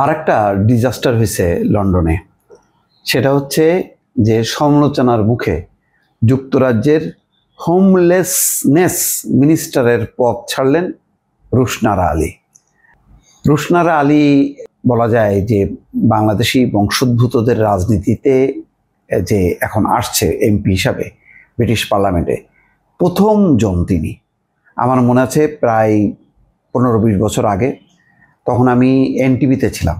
আর একটা ডিজাস্টার হয়েছে লন্ডনে। সেটা হচ্ছে যে সমালোচনার মুখে যুক্তরাজ্যের হোমলেসনেস মিনিস্টারের পদ ছাড়লেন রুশনারা আলী। রুশনারা আলী বলা যায় যে বাংলাদেশি বংশোদ্ভূতদের রাজনীতিতে যে এখন আসছে এমপি হিসাবে ব্রিটিশ পার্লামেন্টে প্রথম জন তিনি। আমার মনে আছে প্রায় 15-20 বছর আগে, তখন আমি এনটিভিতে ছিলাম,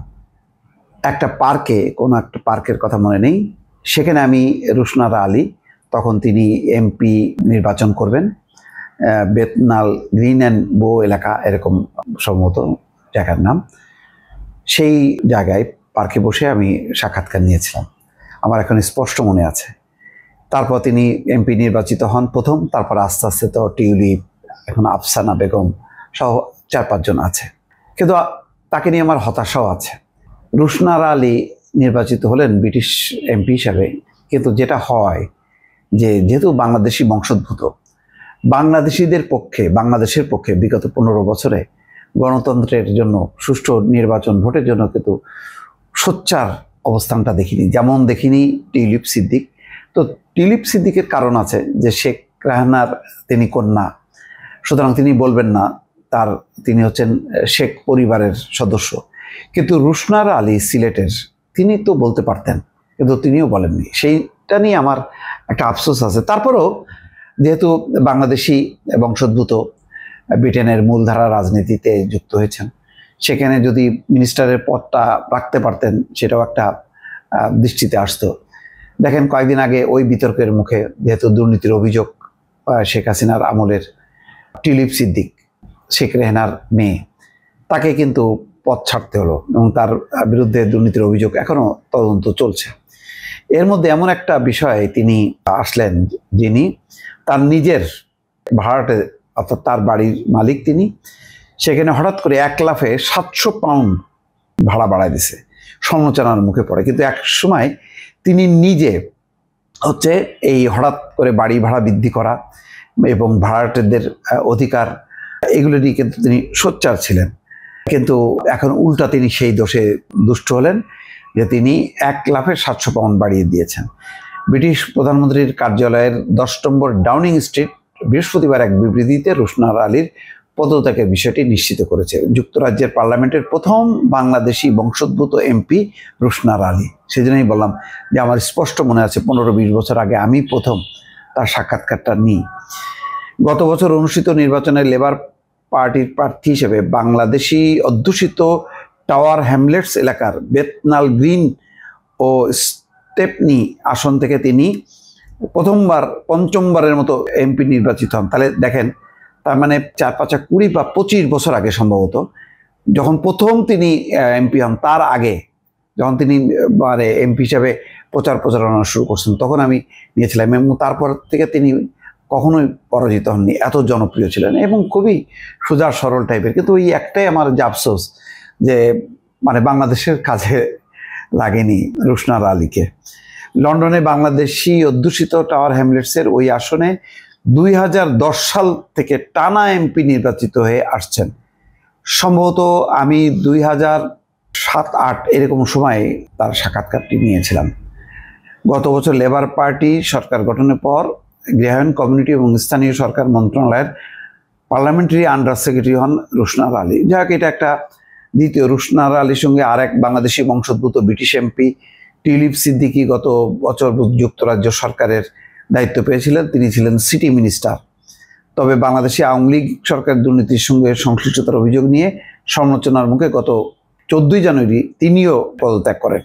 একটা পার্কে, কোনো একটা পার্কের কথা মনে নেই, সেখানে আমি রুশনারা আলী, তখন তিনি এমপি নির্বাচন করবেন, বেতনাল গ্রিন অ্যান্ড বো এলাকা এরকম সম্ভবত জায়গার নাম, সেই জায়গায় পার্কে বসে আমি সাক্ষাৎকার নিয়েছিলাম, আমার এখন স্পষ্ট মনে আছে। তারপর তিনি এমপি নির্বাচিত হন প্রথম, তারপর আস্তে আস্তে তো টিউলিপ, এখন আফসানা বেগম সহ 4-5 জন আছে, কিন্তু তাকে নিয়ে আমার হতাশাও আছে। রুশনারা আলী নির্বাচিত হলেন ব্রিটিশ এমপি হিসাবে, কিন্তু যেটা হয় যে যেহেতু বাংলাদেশি বংশোদ্ভূত, বাংলাদেশিদের পক্ষে, বাংলাদেশের পক্ষে বিগত 15 বছরে গণতন্ত্রের জন্য সুষ্ঠু নির্বাচন ভোটের জন্য কিন্তু সোচ্চার অবস্থানটা দেখিনি, যেমন দেখিনি টিউলিপ সিদ্দিক। তো টিউলিপ সিদ্দিকের কারণ আছে যে শেখ রাহানার তিনি কন্যা, সুতরাং তিনি বলবেন না তিনি হচ্ছেন শেখ পরিবারের সদস্য। কিন্তু রুশনারা আলী সিলেটের, তিনি তো বলতে পারতেন, কিন্তু তিনিও বলেননি, সেইটা নিয়ে আমার একটা আফসোস আছে। তারপরেও যেহেতু বাংলাদেশি বংশোদ্ভূত ব্রিটেনের মূলধারা রাজনীতিতে যুক্ত হয়েছেন, সেখানে যদি মিনিস্টারের পদটা রাখতে পারতেন সেটাও একটা দৃষ্টিতে আসতো। দেখেন কয়েকদিন আগে ওই বিতর্কের মুখে, যেহেতু দুর্নীতির অভিযোগ শেখ হাসিনার আমলের, টিউলিপ সিদ্দিক শেখ রেহানার মেয়ে, তাকে কিন্তু পদ ছাড়তে হলো এবং তার বিরুদ্ধে দুর্নীতির অভিযোগ এখনও তদন্ত চলছে। এর মধ্যে এমন একটা বিষয়ে তিনি আসলেন, যিনি তার নিজের ভাড়াটে, অর্থাৎ তার বাড়ির মালিক তিনি, সেখানে হঠাৎ করে 1 লাফে 700 পাউন্ড ভাড়া বাড়ায় দিছে, সমালোচনার মুখে পড়ে। কিন্তু এক সময় তিনি নিজে হচ্ছে এই হঠাৎ করে বাড়ি ভাড়া বৃদ্ধি করা এবং ভাড়াটেদের অধিকার, এগুলো নিয়ে কিন্তু তিনি সোচ্চার ছিলেন। কিন্তু এখন উল্টা তিনি সেই দোষে দুষ্ট হলেন যে তিনি 1 লাফে 700 পাউন্ড বাড়িয়ে দিয়েছেন। ব্রিটিশ প্রধানমন্ত্রীর কার্যালয়ের 10 নম্বর ডাউনিং স্ট্রিট বৃহস্পতিবার এক বিবৃতিতে রুশনারা আলীর পদত্যাগের বিষয়টি নিশ্চিত করেছে। যুক্তরাজ্যের পার্লামেন্টের প্রথম বাংলাদেশি বংশোদ্ভূত এমপি রুশনারা আলী। সেজন্যই বললাম যে আমার স্পষ্ট মনে আছে 15-20 বছর আগে আমি প্রথম তার সাক্ষাৎকারটা নিই। গত বছর অনুষ্ঠিত নির্বাচনে লেবার পার্টির প্রার্থী হিসেবে বাংলাদেশি অধ্যুষিত টাওয়ার হ্যামলেটস এলাকার বেতনাল গ্রিন ও স্টেপনি আসন থেকে তিনি পঞ্চমবারের মতো এমপি নির্বাচিত হন। তাহলে দেখেন, তার মানে 4-5-20 বা 25 বছর আগে সম্ভবত, যখন প্রথম তিনি এমপি হন, তার আগে যখন তিনি মানে এমপি হিসাবে প্রচারণা শুরু করছেন, তখন আমি নিয়েছিলাম এবং তারপর থেকে তিনি কখনোই পরাজিত হননি, এত জনপ্রিয় ছিলেন এবং খুবই সোজা সরল টাইপের। কিন্তু ওই একটাই আমার যে আফসোস, যে মানে বাংলাদেশের কাজে লাগেনি রুশনারা আলীকে। লন্ডনে বাংলাদেশি অধ্যুষিত টাওয়ার হ্যামলেটসের ওই আসনে 2010 সাল থেকে টানা এমপি নির্বাচিত হয়ে আসছেন। সম্ভবত আমি 2007-8 এরকম সময় তার সাক্ষাৎকারটি নিয়েছিলাম। গত বছর লেবার পার্টি সরকার গঠনের পর গৃহায়ন, কমিউনিটি এবং স্থানীয় সরকার মন্ত্রণালয়ের পার্লামেন্টারি আন্ডার সেক্রেটারি হন রুশনারা আলী। যাক, এটা একটা দ্বিতীয়। রুশনারা আলীর সঙ্গে আরেক বাংলাদেশি বংশোদ্ভূত ব্রিটিশ এমপি টিউলিপ সিদ্দিকি গত বছর যুক্তরাজ্য সরকারের দায়িত্ব পেয়েছিলেন, তিনি ছিলেন সিটি মিনিস্টার। তবে বাংলাদেশি আওয়ামী লীগ সরকার দুর্নীতির সঙ্গে সংশ্লিষ্টতার অভিযোগ নিয়ে সমালোচনার মুখে গত 14 জানুয়ারি তিনিও পদত্যাগ করেন।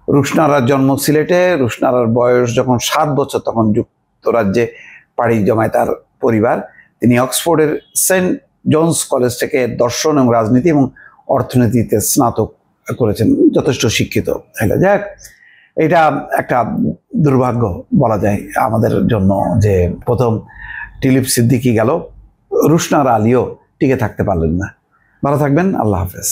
রুশনারার জন্ম সিলেটে। রুশনারার বয়স যখন 7 বছর, তখন যুক্তরাজ্যে পাড়ি জমায় তার পরিবার। তিনি অক্সফোর্ডের সেন্ট জনস কলেজ থেকে দর্শন এবং রাজনীতি এবং অর্থনীতিতে স্নাতক করেছেন, যথেষ্ট শিক্ষিত। যাক, এটা একটা দুর্ভাগ্য বলা যায় আমাদের জন্য যে প্রথম টিউলিপ সিদ্দিকি গেল, রুশনারা আলীও টিকে থাকতে পারলেন না। ভালো থাকবেন, আল্লাহ হাফেজ।